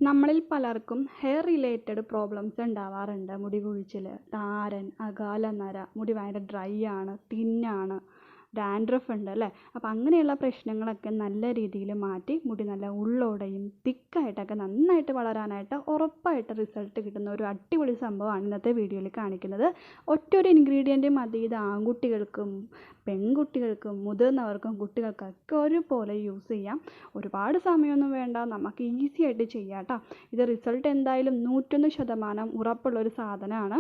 നമ്മളിൽ പലർക്കും hair related problems ഉണ്ടാവാറുണ്ട്. മുടി കൊഴിച്ചിൽ, താരൻ, അകാല നര, മുടി ഭയങ്കര ഡ്രൈ ആണ്, തിന്നാണ്, ഡാൻഡ്രഫ് ഉണ്ട് അല്ലേ. അപ്പോൾ അങ്ങനെയുള്ള പ്രശ്നങ്ങളൊക്കെ നല്ല രീതിയിൽ മാറ്റി മുടി നല്ല ഉള്ളോടെയും തിക്കായിട്ടൊക്കെ നന്നായിട്ട് വളരാനായിട്ട് ഉറപ്പായിട്ട് റിസൾട്ട് കിട്ടുന്ന ഒരു അടിപൊളി സംഭവമാണ് ഇന്നത്തെ വീഡിയോയിൽ കാണിക്കുന്നത്. ഒറ്റൊരു ഇൻഗ്രീഡിയൻറ്റ് മതി ഇത് ആൺകുട്ടികൾക്കും പെൺകുട്ടികൾക്കും മുതിർന്നവർക്കും കുട്ടികൾക്കൊക്കെ ഒരുപോലെ യൂസ് ചെയ്യാം. ഒരുപാട് സമയമൊന്നും വേണ്ട, നമുക്ക് ഈസി ആയിട്ട് ചെയ്യാം കേട്ടോ. ഇത് റിസൾട്ട് എന്തായാലും 101% ഉറപ്പുള്ളൊരു സാധനമാണ്.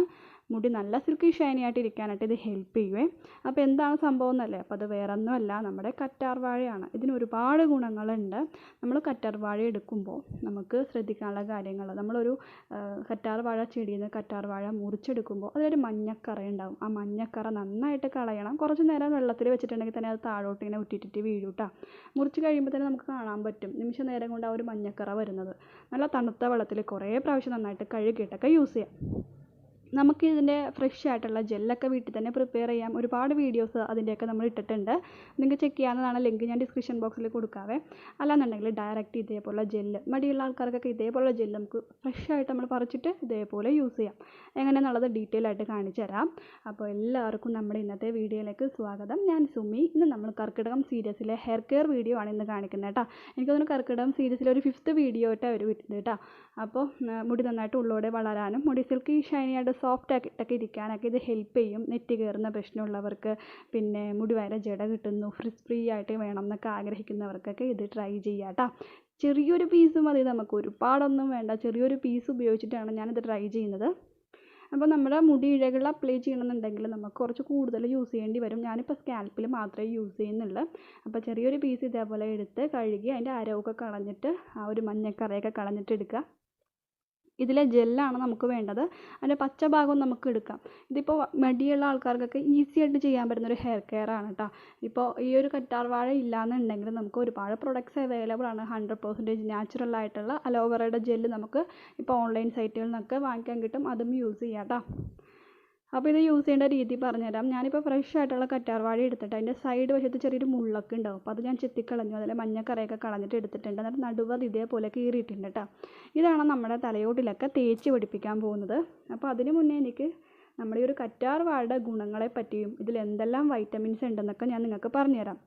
മുടി നല്ല സിൽക്കി ഷൈനി ആയിട്ട് ഇരിക്കാനായിട്ട് ഇത് ഹെൽപ്പ് ചെയ്യുവേ. അപ്പോൾ എന്താണ് സംഭവം എന്നല്ലേ, അപ്പോൾ അത് വേറെ ഒന്നുമല്ല, നമ്മുടെ കറ്റാർ വാഴയാണ്. ഇതിന് ഒരുപാട് ഗുണങ്ങളുണ്ട്. നമ്മൾ കറ്റാർ വാഴ എടുക്കുമ്പോൾ നമുക്ക് ശ്രദ്ധിക്കാനുള്ള കാര്യങ്ങൾ, നമ്മളൊരു കറ്റാർ വാഴ ചെടിയിൽ നിന്ന് കറ്റാർ വാഴ മുറിച്ചെടുക്കുമ്പോൾ അതിലൊരു മഞ്ഞക്കറ ഉണ്ടാവും. ആ മഞ്ഞക്കറ നന്നായിട്ട് കളയണം. കുറച്ച് നേരം വെള്ളത്തിൽ വെച്ചിട്ടുണ്ടെങ്കിൽ തന്നെ അത് താഴോട്ട് ഇങ്ങനെ ഉറ്റിറ്റിട്ട് വീഴും കേട്ടോ. മുറിച്ച് കഴിയുമ്പോൾ തന്നെ നമുക്ക് കാണാൻ പറ്റും നിമിഷ നേരം കൊണ്ട് ആ ഒരു മഞ്ഞക്കറ വരുന്നത്. നല്ല തണുത്ത വെള്ളത്തിൽ കുറേ പ്രാവശ്യം നന്നായിട്ട് കഴുകിയിട്ടൊക്കെ യൂസ് ചെയ്യാം. നമുക്ക് ഇതിൻ്റെ ഫ്രഷ് ആയിട്ടുള്ള ജെല്ലൊക്കെ വീട്ടിൽ തന്നെ പ്രിപ്പയർ ചെയ്യാം. ഒരുപാട് വീഡിയോസ് അതിൻ്റെയൊക്കെ നമ്മൾ ഇട്ടിട്ടുണ്ട്. നിങ്ങൾക്ക് ചെക്ക് ചെയ്യാവുന്നതാണ്. ലിങ്ക് ഞാൻ ഡിസ്ക്രിപ്ഷൻ ബോക്സിൽ കൊടുക്കാവേ. അല്ലാന്നുണ്ടെങ്കിൽ ഡയറക്റ്റ് ഇതേപോലെ ജെല്ല്, മടിയുള്ള ആൾക്കാർക്കൊക്കെ ഇതേപോലെ ജെല്ല് നമുക്ക് ഫ്രഷ് ആയിട്ട് നമ്മൾ പറിച്ചിട്ട് ഇതേപോലെ യൂസ് ചെയ്യാം. എങ്ങനെയെന്നുള്ളത് ഡീറ്റെയിൽ ആയിട്ട് കാണിച്ചു തരാം. അപ്പോൾ എല്ലാവർക്കും നമ്മുടെ ഇന്നത്തെ വീഡിയോയിലേക്ക് സ്വാഗതം. ഞാൻ സുമി. ഇന്ന് നമ്മൾ കർക്കിടകം സീരീസിലെ ഹെയർ കെയർ വീഡിയോ ആണ് ഇന്ന് കാണിക്കുന്നത് കേട്ടോ. എനിക്ക് തോന്നുന്നു കർക്കിടകം സീരീസിലെ ഒരു 5th വീഡിയോ ആയിട്ട് അവർ വിട്ടത് കേട്ടോ. അപ്പോൾ മുടി നന്നായിട്ട് ഉള്ളോടെ വളരാനും മുടി സിൽക്കി ഷൈനി ആയിട്ട് സോഫ്റ്റ് ആക്കിയിട്ടൊക്കെ ഇരിക്കാനൊക്കെ ഇത് ഹെൽപ്പ് ചെയ്യും. നെറ്റ് കയറുന്ന പ്രശ്നമുള്ളവർക്ക്, പിന്നെ മുടി വരെ ജട കിട്ടുന്നു, ഫ്രീ ആയിട്ട് വേണം എന്നൊക്കെ ആഗ്രഹിക്കുന്നവർക്കൊക്കെ ഇത് ട്രൈ ചെയ്യാം കേട്ടോ. ചെറിയൊരു പീസ് മതി, നമുക്ക് ഒരുപാടൊന്നും വേണ്ട. ചെറിയൊരു പീസ് ഉപയോഗിച്ചിട്ടാണ് ഞാനിത് ട്രൈ ചെയ്യുന്നത്. അപ്പോൾ നമ്മുടെ മുടി ഇഴകൾ അപ്ലൈ ചെയ്യണമെന്നുണ്ടെങ്കിൽ നമുക്ക് കുറച്ച് കൂടുതൽ യൂസ് ചെയ്യേണ്ടി വരും. ഞാനിപ്പോൾ സ്കാൽപ്പിൽ മാത്രമേ യൂസ് ചെയ്യുന്നുള്ളൂ. അപ്പോൾ ചെറിയൊരു പീസ് ഇതേപോലെ എടുത്ത് കഴുകി അതിൻ്റെ അരവൊക്കെ കളഞ്ഞിട്ട് ആ ഒരു മഞ്ഞക്കറയൊക്കെ കളഞ്ഞിട്ട് എടുക്കുക. ഇതിലെ ജെല്ലാണ് നമുക്ക് വേണ്ടത്. അതിൻ്റെ പച്ച ഭാഗം നമുക്ക് എടുക്കാം. ഇതിപ്പോൾ മടിയുള്ള ആൾക്കാർക്കൊക്കെ ഈസി ആയിട്ട് ചെയ്യാൻ പറ്റുന്നൊരു ഹെയർ കെയർ ആണ് കേട്ടോ. ഇപ്പോൾ ഈ ഒരു കറ്റാർ വാഴ ഇല്ലയെന്നുണ്ടെങ്കിൽ നമുക്ക് ഒരുപാട് പ്രൊഡക്ട്സ് അവൈലബിൾ ആണ്. 100% നാച്ചുറൽ ആയിട്ടുള്ള അലോവേറയുടെ ജെല്ല് നമുക്ക് ഇപ്പോൾ ഓൺലൈൻ സൈറ്റുകളിൽ നിന്നൊക്കെ വാങ്ങിക്കാൻ കിട്ടും. അതും യൂസ് ചെയ്യാം കേട്ടോ. അപ്പോൾ ഇത് യൂസ് ചെയ്യേണ്ട രീതി പറഞ്ഞുതരാം. ഞാനിപ്പോൾ ഫ്രഷ് ആയിട്ടുള്ള കറ്റാർ വാഴ എടുത്തിട്ട് അതിൻ്റെ സൈഡ് വശത്ത് ചെറിയൊരു മുള്ളൊക്കെ ഉണ്ടാവും. അപ്പോൾ അത് ഞാൻ ചെത്തിക്കളഞ്ഞു. അതിലെ മഞ്ഞക്കറയൊക്കെ കളഞ്ഞിട്ട് എടുത്തിട്ടുണ്ട്. എന്നിട്ട് നടുവത് ഇതേപോലെ കീറിയിട്ടുണ്ട് കേട്ടോ. ഇതാണ് നമ്മുടെ തലയോട്ടിലൊക്കെ തേച്ച് പിടിപ്പിക്കാൻ പോകുന്നത്. അപ്പോൾ അതിന് മുന്നേ എനിക്ക് നമ്മുടെ ഈ ഒരു കറ്റാർ വാഴയുടെ ഗുണങ്ങളെ പറ്റിയും ഇതിൽ എന്തെല്ലാം വൈറ്റമിൻസ് ഉണ്ടെന്നൊക്കെ ഞാൻ നിങ്ങൾക്ക് പറഞ്ഞുതരാം.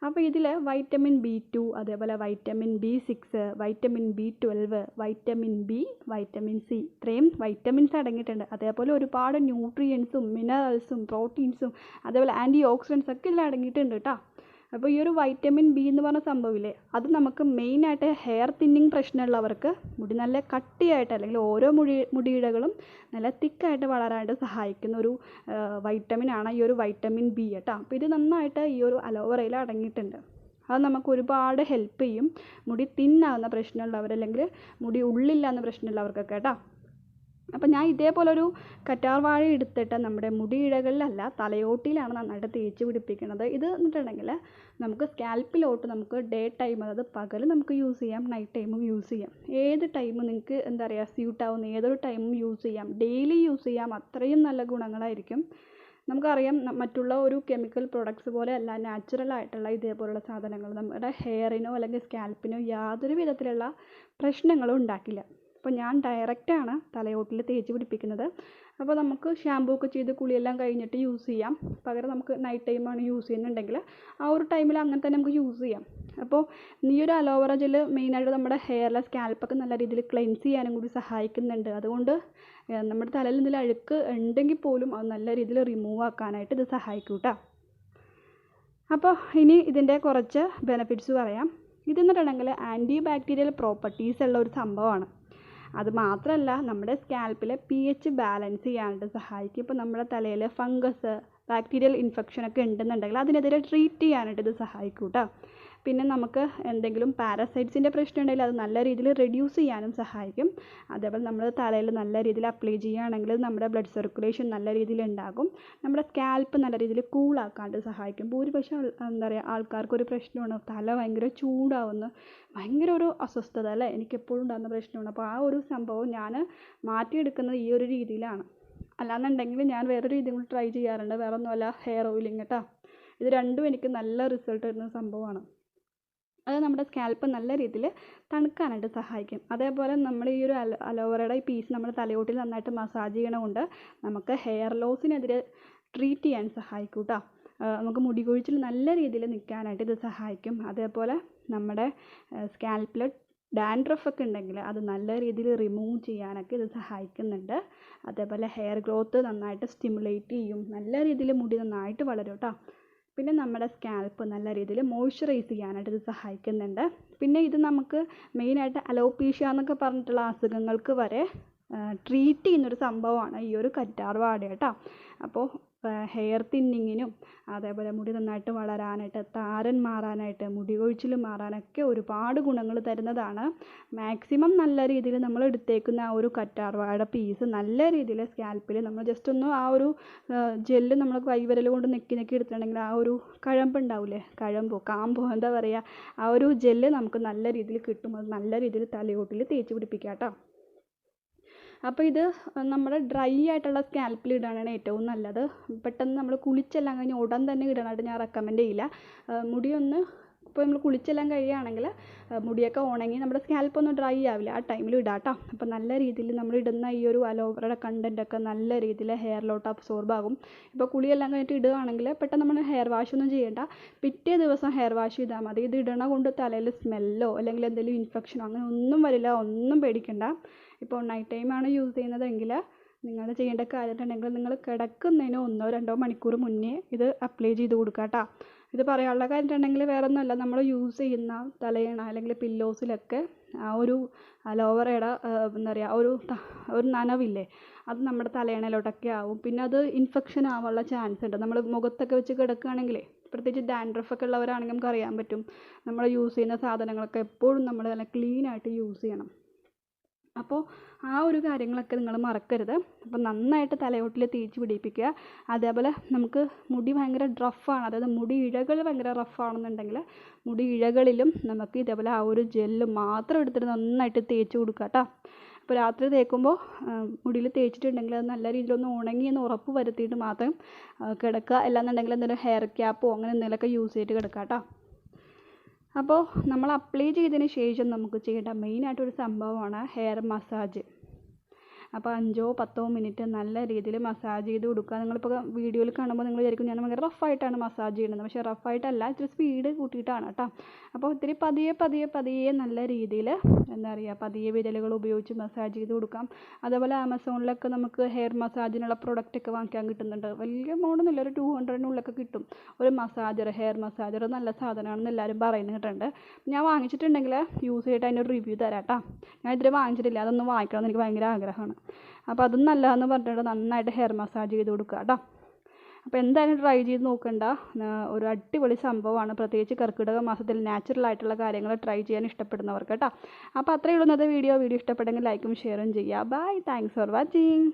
അപ്പോൾ ഇതിൽ വൈറ്റമിൻ B2, അതേപോലെ vitamin B6, vitamin B12, vitamin B, vitamin C, ഇത്രയും വൈറ്റമിൻസ് അടങ്ങിയിട്ടുണ്ട്. അതേപോലെ ഒരുപാട് ന്യൂട്രിയൻസും മിനറൽസും പ്രോട്ടീൻസും അതേപോലെ ആൻറ്റി ഓക്സിഡൻസ് ഒക്കെ ഇതിൽ അടങ്ങിയിട്ടുണ്ട് കേട്ടോ. അപ്പോൾ ഈ ഒരു വൈറ്റമിൻ B എന്ന് പറഞ്ഞ സംഭവമില്ലേ, അത് നമുക്ക് മെയിനായിട്ട് ഹെയർ തിന്നിങ് പ്രശ്നമുള്ളവർക്ക് മുടി നല്ല കട്ടിയായിട്ട് അല്ലെങ്കിൽ ഓരോ മുടിയിഴകളും നല്ല തിക്കായിട്ട് വളരാനായിട്ട് സഹായിക്കുന്ന ഒരു വൈറ്റമിനാണ് ഈ ഒരു വൈറ്റമിൻ B കേട്ടോ. അപ്പോൾ ഇത് നന്നായിട്ട് ഈ ഒരു അലോവേറയിൽ അടങ്ങിയിട്ടുണ്ട്. അത് നമുക്ക് ഒരുപാട് ഹെൽപ്പ് ചെയ്യും മുടി തിന്നാകുന്ന പ്രശ്നമുള്ളവർ അല്ലെങ്കിൽ മുടി ഉള്ളില്ലാന്ന പ്രശ്നമുള്ളവർക്കൊക്കെ കേട്ടോ. അപ്പോൾ ഞാൻ ഇതേപോലൊരു കറ്റാർ വാഴ എടുത്തിട്ട് നമ്മുടെ മുടിയിഴകളിലല്ല തലയോട്ടിയിലാണ് നന്നായിട്ട് തേച്ച് പിടിപ്പിക്കുന്നത്. ഇത് എന്നിട്ടുണ്ടെങ്കിൽ നമുക്ക് സ്കാൽപ്പിലോട്ട് നമുക്ക് ഡേ ടൈം, അതായത് പകൽ നമുക്ക് യൂസ് ചെയ്യാം, നൈറ്റ് ടൈമും യൂസ് ചെയ്യാം. ഏത് ടൈമും നിങ്ങൾക്ക് എന്താ പറയുക സ്യൂട്ടാവുന്ന ഏതൊരു ടൈമും യൂസ് ചെയ്യാം. ഡെയിലി യൂസ് ചെയ്യാം. അത്രയും നല്ല ഗുണങ്ങളായിരിക്കും. നമുക്കറിയാം മറ്റുള്ള ഒരു കെമിക്കൽ പ്രൊഡക്ട്സ് പോലെ അല്ല, നാച്ചുറൽ ആയിട്ടുള്ള ഇതേപോലുള്ള സാധനങ്ങൾ നമ്മുടെ ഹെയറിനോ അല്ലെങ്കിൽ സ്കാൽപ്പിനോ യാതൊരു വിധത്തിലുള്ള പ്രശ്നങ്ങളും ഉണ്ടാക്കില്ല. അപ്പോൾ ഞാൻ ഡയറക്റ്റാണ് തലയോട്ടിൽ തേച്ച് പിടിപ്പിക്കുന്നത്. അപ്പോൾ നമുക്ക് ഷാമ്പൂ ഒക്കെ ചെയ്ത് കുളിയെല്ലാം കഴിഞ്ഞിട്ട് യൂസ് ചെയ്യാം. പകരം നമുക്ക് നൈറ്റ് ടൈമാണ് യൂസ് ചെയ്യുന്നുണ്ടെങ്കിൽ ആ ഒരു ടൈമിൽ അങ്ങനെ തന്നെ നമുക്ക് യൂസ് ചെയ്യാം. അപ്പോൾ ഈ ഒരു അലോവേറ ജെല്ല് മെയിനായിട്ട് നമ്മുടെ ഹെയറിലെ സ്കാൽപ്പൊക്കെ നല്ല രീതിയിൽ ക്ലെൻസ് ചെയ്യാനും കൂടി സഹായിക്കുന്നുണ്ട്. അതുകൊണ്ട് നമ്മുടെ തലയിൽ എന്തെങ്കിലും അഴുക്ക് ഉണ്ടെങ്കിൽ പോലും അത് നല്ല രീതിയിൽ റിമൂവ് ആക്കാനായിട്ട് ഇത് സഹായിക്കും കേട്ടോ. അപ്പോൾ ഇനി ഇതിൻ്റെ കുറച്ച് ബെനിഫിറ്റ്സ് പറയാം. ഇതെന്നിട്ടുണ്ടെങ്കിൽ ആൻറ്റി ബാക്ടീരിയൽ പ്രോപ്പർട്ടീസ് ഉള്ള ഒരു സംഭവമാണ്. അത് മാത്രമല്ല നമ്മുടെ സ്കാൽപ്പിലെ pH ബാലൻസ് ചെയ്യാനായിട്ട് സഹായിക്കും. ഇപ്പോൾ നമ്മുടെ തലയിൽ ഫംഗസ്, ബാക്ടീരിയൽ ഇൻഫെക്ഷനൊക്കെ ഉണ്ടെന്നുണ്ടെങ്കിൽ അതിനെതിരെ ട്രീറ്റ് ചെയ്യാനായിട്ട് ഇത് സഹായിക്കും കേട്ടോ. പിന്നെ നമുക്ക് എന്തെങ്കിലും പാരസൈറ്റ്സിൻ്റെ പ്രശ്നം ഉണ്ടെങ്കിൽ അത് നല്ല രീതിയിൽ റെഡ്യൂസ് ചെയ്യാനും സഹായിക്കും. അതേപോലെ നമ്മൾ തലയിൽ നല്ല രീതിയിൽ അപ്ലൈ ചെയ്യുകയാണെങ്കിൽ നമ്മുടെ ബ്ലഡ് സർക്കുലേഷൻ നല്ല രീതിയിൽ ഉണ്ടാകും. നമ്മുടെ സ്കാൽപ്പ് നല്ല രീതിയിൽ കൂളാക്കാണ്ട് സഹായിക്കും. ഭൂരിപക്ഷം എന്താ പറയുക ആൾക്കാർക്കൊരു പ്രശ്നമാണ്, തല ഭയങ്കര ചൂടാവുന്നു, ഭയങ്കര ഒരു അസ്വസ്ഥത അല്ലേ, എനിക്കെപ്പോഴും ഉണ്ടാകുന്ന പ്രശ്നമാണ്. അപ്പോൾ ആ ഒരു സംഭവം ഞാൻ മാറ്റിയെടുക്കുന്നത് ഈ ഒരു രീതിയിലാണ്. അല്ലാന്നുണ്ടെങ്കിൽ ഞാൻ വേറെ രീതി കൂടി ട്രൈ ചെയ്യാറുണ്ട്. വേറെ ഒന്നുമല്ല, ഹെയർ ഓയിലിങ് കേട്ടോ. ഇത് രണ്ടും എനിക്ക് നല്ല റിസൾട്ട് തരുന്ന സംഭവമാണ്. അത് നമ്മുടെ സ്കാൽപ്പ് നല്ല രീതിയിൽ തണുക്കാനായിട്ട് സഹായിക്കും. അതേപോലെ നമ്മൾ ഈ ഒരു അലോവേറയുടെ ഈ പീസ് നമ്മുടെ തലയോട്ടിൽ നന്നായിട്ട് മസാജ് ചെയ്യണതുകൊണ്ട് നമുക്ക് ഹെയർ ലോസിനെതിരെ ട്രീറ്റ് ചെയ്യാൻ സഹായിക്കും കേട്ടോ. നമുക്ക് മുടി കൊഴിച്ചിൽ നല്ല രീതിയിൽ നിൽക്കാനായിട്ട് ഇത് സഹായിക്കും. അതേപോലെ നമ്മുടെ സ്കാൽപ്പിൽ ഡാൻഡ്രഫ് ഒക്കെ ഉണ്ടെങ്കിൽ അത് നല്ല രീതിയിൽ റിമൂവ് ചെയ്യാനൊക്കെ ഇത് സഹായിക്കുന്നുണ്ട്. അതേപോലെ ഹെയർ ഗ്രോത്ത് നന്നായിട്ട് സ്റ്റിമുലേറ്റ് ചെയ്യും. നല്ല രീതിയിൽ മുടി നന്നായിട്ട് വളരും കേട്ടോ. പിന്നെ നമ്മുടെ സ്കാൽപ്പ് നല്ല രീതിയിൽ മോയ്സ്ചറൈസ് ചെയ്യാനായിട്ട് ഇത് സഹായിക്കുന്നുണ്ട്. പിന്നെ ഇത് നമുക്ക് മെയിനായിട്ട് അലോപീഷ്യ എന്നൊക്കെ പറഞ്ഞിട്ടുള്ള അസുഖങ്ങൾക്ക് വരെ ട്രീറ്റ് ചെയ്യുന്നൊരു സംഭവമാണ് ഈ ഒരു കറ്റാർ വാഴ കേട്ടോ. അപ്പോൾ ഹെയർ തിന്നിങ്ങിനും അതേപോലെ മുടി നന്നായിട്ട് വളരാനായിട്ട്, താരൻ മാറാനായിട്ട്, മുടി കൊഴിച്ചിൽ മാറാനൊക്കെ ഒരുപാട് ഗുണങ്ങൾ തരുന്നതാണ്. മാക്സിമം നല്ല രീതിയിൽ നമ്മൾ എടുത്തേക്കുന്ന ആ ഒരു കറ്റാർ വാഴ പീസ് നല്ല രീതിയിൽ സ്കാൽപ്പിൽ നമ്മൾ ജസ്റ്റ് ഒന്ന് ആ ഒരു ജെല്ല് നമ്മൾ കൈവിരൽ കൊണ്ട് നെക്കി എടുത്തിട്ടുണ്ടെങ്കിൽ ആ ഒരു കഴമ്പുണ്ടാവില്ലേ, കാമ്പോ എന്താ പറയുക, ആ ഒരു ജെല്ല് നമുക്ക് നല്ല രീതിയിൽ കിട്ടും. അത് നല്ല രീതിയിൽ തലയോട്ടിൽ തേച്ച് പിടിപ്പിക്കുക കേട്ടോ. അപ്പോൾ ഇത് നമ്മുടെ ഡ്രൈ ആയിട്ടുള്ള സ്കാൽപ്പിൽ ഇടാനാണ് ഏറ്റവും നല്ലത്. പെട്ടെന്ന് നമ്മൾ കുളിച്ചെല്ലാം കഴിഞ്ഞ് ഉടൻ തന്നെ ഇടാനായിട്ട് ഞാൻ റെക്കമെൻഡ് ചെയ്യില്ല. മുടിയൊന്ന് ഇപ്പോൾ നമ്മൾ കുളിച്ചെല്ലാം കഴിയുകയാണെങ്കിൽ മുടിയൊക്കെ ഉണങ്ങി നമ്മുടെ സ്കാൽപ്പ് ഒന്ന് ഡ്രൈ ആവില്ല, ആ ടൈമിൽ ഇടാം കേട്ടോ. അപ്പോൾ നല്ല രീതിയിൽ നമ്മൾ ഇടുന്ന ഈ ഒരു അലോവേറയുടെ കണ്ടൻറ്റൊക്കെ നല്ല രീതിയിൽ ഹെയറിലോട്ട് അബ്സോർബ് ആകും. ഇപ്പോൾ കുളിയെല്ലാം കഴിഞ്ഞിട്ട് ഇടുകയാണെങ്കിൽ പെട്ടെന്ന് നമ്മൾ ഹെയർ വാഷ് ഒന്നും ചെയ്യേണ്ട, പിറ്റേ ദിവസം ഹെയർ വാഷ് ചെയ്താൽ മതി. ഇത് ഇടണ കൊണ്ട് തലയിൽ സ്മെല്ലോ അല്ലെങ്കിൽ എന്തെങ്കിലും ഇൻഫെക്ഷനോ അങ്ങനെ ഒന്നും വരില്ല, ഒന്നും പേടിക്കണ്ട. ഇപ്പോൾ നൈറ്റ് ടൈമാണ് യൂസ് ചെയ്യുന്നതെങ്കിൽ നിങ്ങൾ ചെയ്യേണ്ട കാര്യം ഉണ്ടെങ്കിൽ നിങ്ങൾ കിടക്കുന്നതിന് 1-2 മണിക്കൂർ മുന്നേ ഇത് അപ്ലൈ ചെയ്ത് കൊടുക്കുക കേട്ടോ. ഇത് പറയാനുള്ള കാര്യം ഉണ്ടെങ്കിൽ വേറെ ഒന്നുമല്ല, നമ്മൾ യൂസ് ചെയ്യുന്ന തലയണ അല്ലെങ്കിൽ പില്ലോസിലൊക്കെ ആ ഒരു അലോവേറയുടെ എന്താ പറയുക ഒരു നനവില്ലേ, അത് നമ്മുടെ തലയണയിലോട്ടൊക്കെ ആവും. പിന്നെ അത് ഇൻഫെക്ഷൻ ആവാനുള്ള ചാൻസ് ഉണ്ട്. നമ്മൾ മുഖത്തൊക്കെ വെച്ച് കിടക്കുകയാണെങ്കിലേ, പ്രത്യേകിച്ച് ഡാൻഡ്രഫ് ഒക്കെ ഉള്ളവരാണെങ്കിൽ നമുക്ക് അറിയാൻ പറ്റും. നമ്മൾ യൂസ് ചെയ്യുന്ന സാധനങ്ങളൊക്കെ എപ്പോഴും നമ്മൾ നല്ല ക്ലീനായിട്ട് യൂസ് ചെയ്യണം. അപ്പോൾ ആ ഒരു കാര്യങ്ങളൊക്കെ നിങ്ങൾ മറക്കരുത്. അപ്പോൾ നന്നായിട്ട് തലയോട്ടിൽ തേച്ച് പിടിപ്പിക്കുക. അതേപോലെ നമുക്ക് മുടി ഭയങ്കര റഫാണ്, അതായത് മുടി ഇഴകൾ ഭയങ്കര റഫാണെന്നുണ്ടെങ്കിൽ മുടി ഇഴകളിലും നമുക്ക് ഇതേപോലെ ആ ഒരു ജെല്ല് മാത്രം എടുത്തിട്ട് നന്നായിട്ട് തേച്ച് കൊടുക്കുക കേട്ടോ. അപ്പോൾ രാത്രി തേക്കുമ്പോൾ മുടിയിൽ തേച്ചിട്ടുണ്ടെങ്കിൽ അത് നല്ല രീതിയിലൊന്ന് ഉണങ്ങിയെന്ന് ഉറപ്പ് വരുത്തിയിട്ട് മാത്രം കിടക്കുക. അല്ലാന്നുണ്ടെങ്കിൽ എന്തെങ്കിലും ഹെയർ ക്യാപ്പോ അങ്ങനെ എന്തെങ്കിലുമൊക്കെ യൂസ് ചെയ്തിട്ട് കിടക്കുക കേട്ടോ. അപ്പോൾ നമ്മൾ അപ്ലൈ ചെയ്തതിന് ശേഷം നമുക്ക് ചെയ്യേണ്ട മെയിനായിട്ടൊരു സംഭവമാണ് ഹെയർ മസാജ്. അപ്പോൾ 5-10 മിനിറ്റ് നല്ല രീതിയിൽ മസാജ് ചെയ്ത് കൊടുക്കുക. നിങ്ങളിപ്പോൾ വീഡിയോയിൽ കാണുമ്പോൾ നിങ്ങൾ വിചാരിക്കും ഞാൻ ഭയങ്കര റഫായിട്ടാണ് മസാജ് ചെയ്യുന്നത്. പക്ഷേ റഫായിട്ടല്ല, ഇത്തിരി സ്പീഡ് കൂട്ടിയിട്ടാണ് കേട്ടോ. അപ്പോൾ ഇത്തിരി പതിയെ നല്ല രീതിയിൽ എന്താ പറയുക, പതിയെ വിരലുകൾ ഉപയോഗിച്ച് മസാജ് ചെയ്ത് കൊടുക്കാം. അതേപോലെ ആമസോണിലൊക്കെ നമുക്ക് ഹെയർ മസാജിനുള്ള പ്രൊഡക്റ്റൊക്കെ വാങ്ങിക്കാൻ കിട്ടുന്നുണ്ട്. വലിയ എമൗണ്ടൊന്നുമില്ല, ഒരു 200-നുള്ളിലൊക്കെ കിട്ടും ഒരു മസാജർ, ഹെയർ മസാജർ. നല്ല സാധനമാണെന്ന് എല്ലാവരും പറയുന്നത് കേട്ടിട്ടുണ്ട്. ഞാൻ വാങ്ങിച്ചിട്ടുണ്ടെങ്കിൽ യൂസ് ചെയ്തിട്ട് അതിൻ്റെ ഒരു റിവ്യൂ തരാം കേട്ടോ. ഞാൻ ഇതുവരെ വാങ്ങിച്ചിട്ടില്ല, അതൊന്ന് വാങ്ങിക്കണമെന്ന് എനിക്ക് ഭയങ്കര ആഗ്രഹമാണ്. അപ്പോൾ അതും നല്ലതെന്ന് പറഞ്ഞിട്ട് നന്നായിട്ട് ഹെയർ മസാജ് ചെയ്ത് കൊടുക്കുക കേട്ടോ. അപ്പോൾ എന്തായാലും ട്രൈ ചെയ്ത് നോക്കണ്ട, ഒരു അടിപൊളി സംഭവമാണ്. പ്രത്യേകിച്ച് കർക്കിടക മാസത്തിൽ നാച്ചുറൽ ആയിട്ടുള്ള കാര്യങ്ങൾ ട്രൈ ചെയ്യാൻ ഇഷ്ടപ്പെടുന്നവർക്ക് കേട്ടോ. അപ്പോൾ അത്രയേ ഉള്ളൂ ഇന്നത്തെ വീഡിയോ ഇഷ്ടപ്പെട്ടെങ്കിൽ ലൈക്കും ഷെയറും ചെയ്യുക. Bye, thanks for watching.